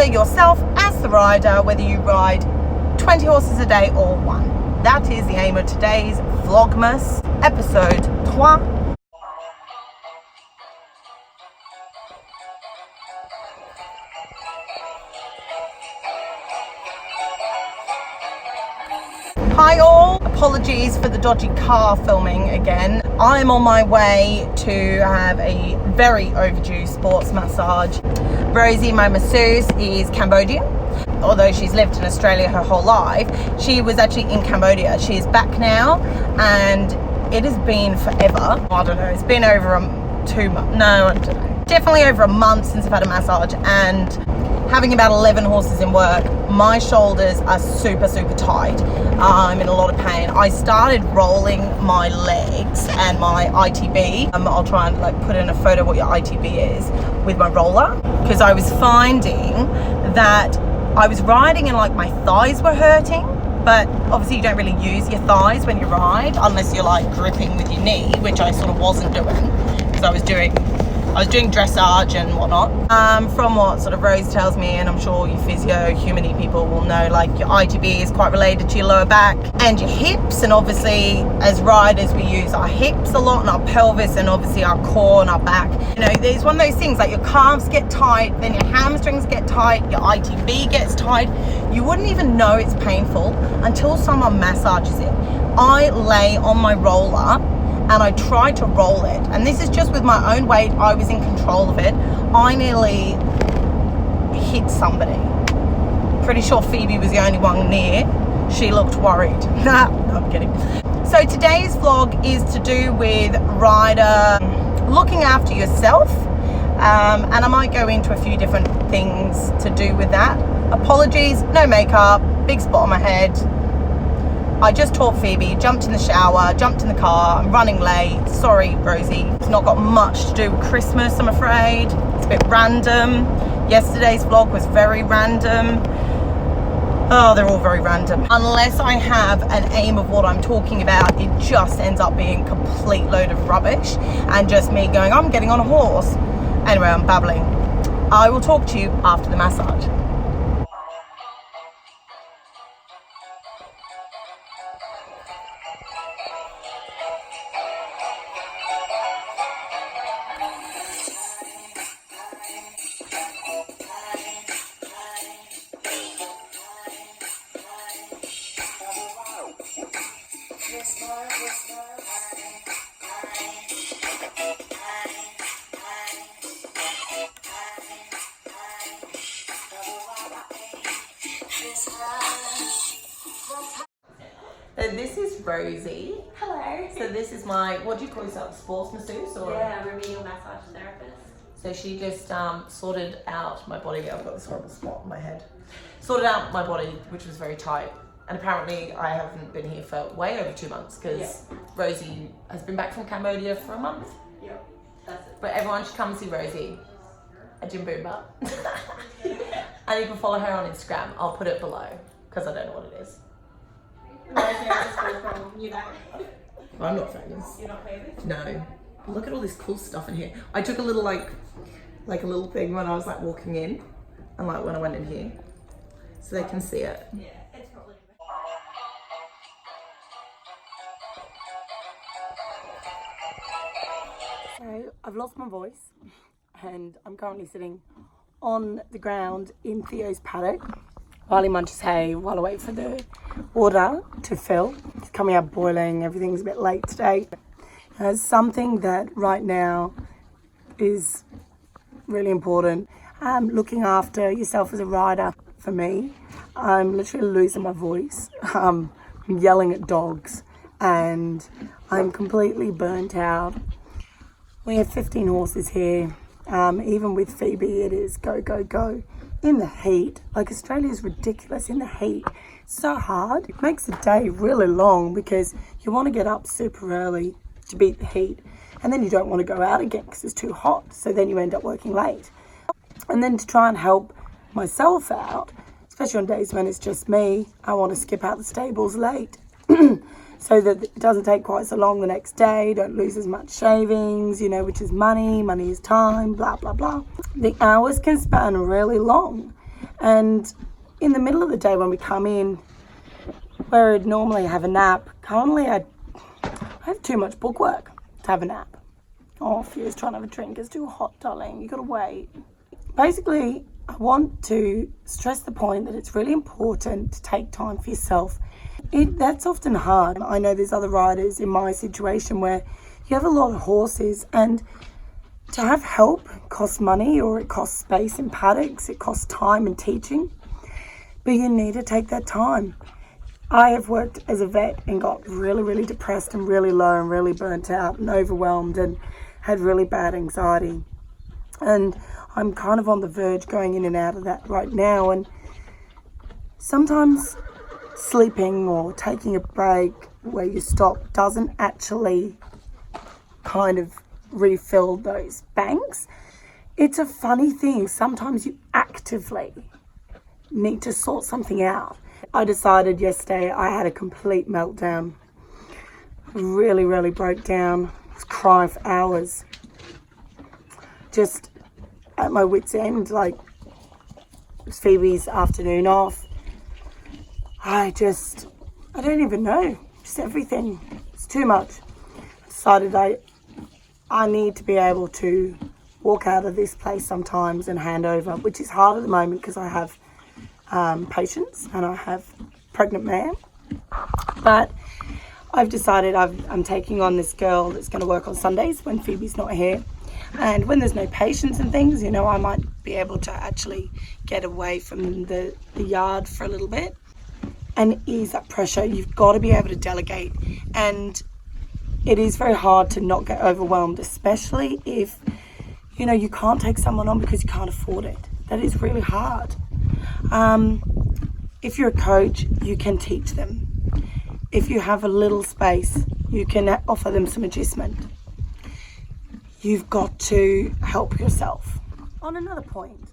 picture yourself as the rider, whether you ride 20 horses a day or one. That is the aim of today's Vlogmas, episode 3. Hi all, apologies for the dodgy car filming again. I'm on my way to have a very overdue sports massage. Rosie, my masseuse, is Cambodian. Although she's lived in Australia her whole life, she was actually in Cambodia. She is back now, and it has been forever. I don't know, it's been over 2 months. No, I don't know. Definitely over a month since I've had a massage, and having about 11 horses in work, my shoulders are super tight. I'm in a lot of pain. I started rolling my legs and my ITB. I'll try and put in a photo what your ITB is with my roller, because I was finding that I was riding and my thighs were hurting, but obviously you don't really use your thighs when you ride unless you're gripping with your knee, which I sort of wasn't doing, because I was doing dressage and whatnot. From what sort of Rose tells me, and I'm sure you physio, humany people will know, your ITB is quite related to your lower back and your hips. And obviously, as riders, we use our hips a lot and our pelvis, and obviously our core and our back. There's one of those things your calves get tight, then your hamstrings get tight, your ITB gets tight. You wouldn't even know it's painful until someone massages it. I lay on my roller and I tried to roll it, and this is just with my own weight. I was in control of it. I nearly hit somebody. Pretty sure Phoebe was the only one near. She looked worried. Nah, I'm kidding. So today's vlog is to do with rider looking after yourself, and I might go into a few different things to do with that. Apologies, no makeup, big spot on my head. I just taught Phoebe, jumped in the shower, jumped in the car, I'm running late. Sorry, Rosie. It's not got much to do with Christmas, I'm afraid. It's a bit random. Yesterday's vlog was very random. Oh, they're all very random. Unless I have an aim of what I'm talking about, it just ends up being a complete load of rubbish and just me going, I'm getting on a horse. Anyway, I'm babbling. I will talk to you after the massage. This is Rosie. Hello. So this is my, what do you call yourself, sports masseuse? Or? Yeah, I'm a remedial massage therapist. So she just sorted out my body. I've got this horrible spot on my head. Sorted out my body, which was very tight. And apparently I haven't been here for way over 2 months, because Rosie has been back from Cambodia for a month. Yep, that's it. But everyone should come see Rosie at Jimboomba. And you can follow her on Instagram. I'll put it below, because I don't know what it is. I'm not famous. You're not famous? No. Look at all this cool stuff in here. I took a little like a little thing when I was walking in, and when I went in here, so they can see it. Yeah, it's probably. So I've lost my voice, and I'm currently sitting on the ground in Theo's paddock while he munches hay, while I wait for the water to fill. It's coming out boiling, everything's a bit late today. Something that right now is really important. Looking after yourself as a rider. For me, I'm literally losing my voice. I'm yelling at dogs, and I'm completely burnt out. We have 15 horses here. Even with Phoebe, it is go, go, go. In the heat, Australia's ridiculous in the heat. It's so hard. It makes the day really long, because you want to get up super early to beat the heat, and then you don't want to go out again because it's too hot, so then you end up working late. And then to try and help myself out, especially on days when it's just me, I want to skip out the stables late so that it doesn't take quite so long the next day, don't lose as much shavings, which is money is time, blah, blah, blah. The hours can span really long, And in the middle of the day when we come in, where I'd normally have a nap, currently I have too much bookwork to have a nap. Oh, Fio's trying to have a drink. It's too hot, darling. You gotta wait. Basically, I want to stress the point that it's really important to take time for yourself. That's often hard. I know there's other riders in my situation where you have a lot of horses, and to have help costs money, or it costs space in paddocks, it costs time and teaching, but you need to take that time. I have worked as a vet and got really, really depressed and really low and really burnt out and overwhelmed and had really bad anxiety. And I'm kind of on the verge going in and out of that right now. And sometimes sleeping or taking a break where you stop doesn't actually kind of refill those banks. It's a funny thing. Sometimes you actively need to sort something out. I decided yesterday I had a complete meltdown. Really, really broke down. I was crying for hours. Just at my wit's end, like it was Phoebe's afternoon off. I don't even know. Just everything. It's too much. I decided I need to be able to walk out of this place sometimes and hand over, which is hard at the moment because I have patients and I have pregnant mare. But I've decided I'm taking on this girl that's going to work on Sundays when Phoebe's not here. And when there's no patients and things, I might be able to actually get away from the yard for a little bit and ease that pressure. You've got to be able to delegate. And it is very hard to not get overwhelmed, especially if, you can't take someone on because you can't afford it. That is really hard. If you're a coach, you can teach them. If you have a little space, you can offer them some adjustment. You've got to help yourself. On another point,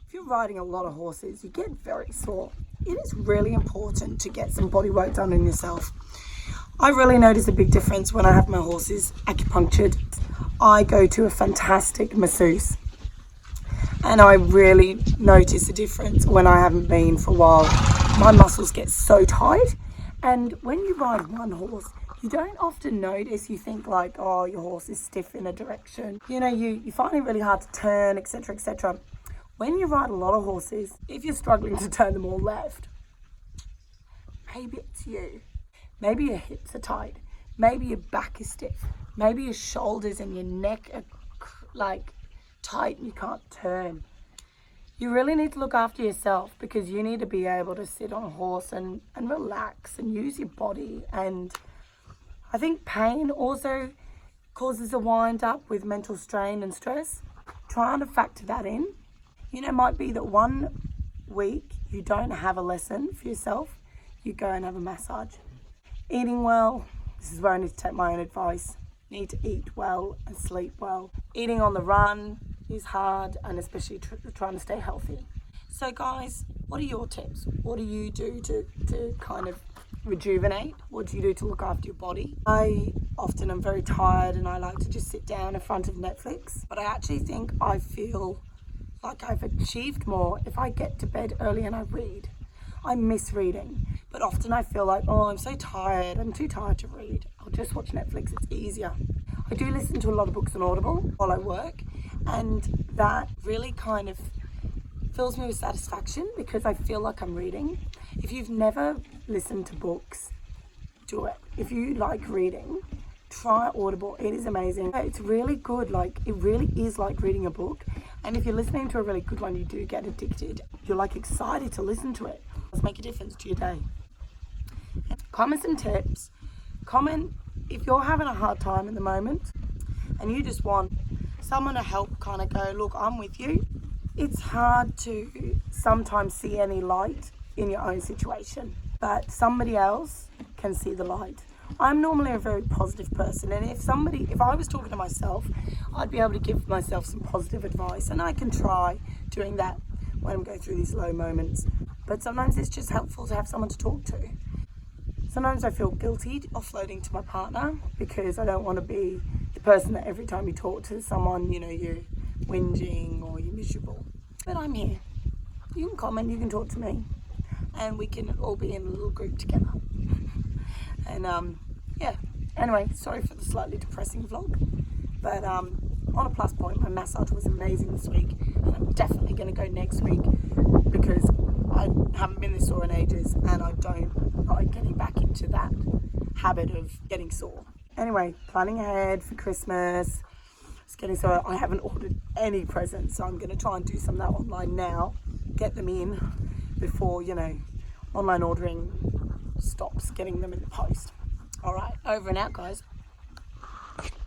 if you're riding a lot of horses, you get very sore. It is really important to get some body work done on yourself. I really notice a big difference when I have my horses acupunctured. I go to a fantastic masseuse, and I really notice a difference when I haven't been for a while. My muscles get so tight, and when you ride one horse, you don't often notice. You think like, oh, your horse is stiff in a direction. You find it really hard to turn, etc., etc. When you ride a lot of horses, if you're struggling to turn them all left, maybe it's you. Maybe your hips are tight. Maybe your back is stiff. Maybe your shoulders and your neck are like tight and you can't turn. You really need to look after yourself, because you need to be able to sit on a horse and relax and use your body. And I think pain also causes a wind up with mental strain and stress. Trying to factor that in. It might be that 1 week you don't have a lesson for yourself, you go and have a massage. Eating well, this is where I need to take my own advice. You need to eat well and sleep well. Eating on the run is hard, and especially trying to stay healthy. So guys, what are your tips? What do you do to kind of rejuvenate? What do you do to look after your body? I often am very tired and I like to just sit down in front of Netflix, but I actually think I feel like I've achieved more if I get to bed early and I read. I miss reading, but often I feel like, oh, I'm so tired, I'm too tired to read. I'll just watch Netflix, it's easier. I do listen to a lot of books on Audible while I work, and that really kind of fills me with satisfaction because I feel like I'm reading. If you've never listened to books, do it. If you like reading, try Audible. It is amazing. It's really good. It really is like reading a book. And if you're listening to a really good one, you do get addicted. You're excited to listen to it. Let's make a difference to your day. Comment some tips. Comment if you're having a hard time at the moment and you just want someone to help kind of go, look, I'm with you. It's hard to sometimes see any light in your own situation, but somebody else can see the light. I'm normally a very positive person, and if I was talking to myself, I'd be able to give myself some positive advice, and I can try doing that when I'm going through these low moments. But sometimes it's just helpful to have someone to talk to. Sometimes I feel guilty offloading to my partner because I don't want to be the person that every time you talk to someone, you're whinging or you're miserable. But I'm here. you can comment, you can talk to me, and we can all be in a little group together. And yeah, anyway, sorry for the slightly depressing vlog, but on a plus point, my massage was amazing this week, and I'm definitely going to go next week because I haven't been this sore in ages, and I don't like getting back into that habit of getting sore. Anyway, planning ahead for Christmas. It's getting so I haven't ordered any presents, so I'm going to try and do some of that online now, get them in before, you know, online ordering stops getting them in the post. All right, over and out, guys.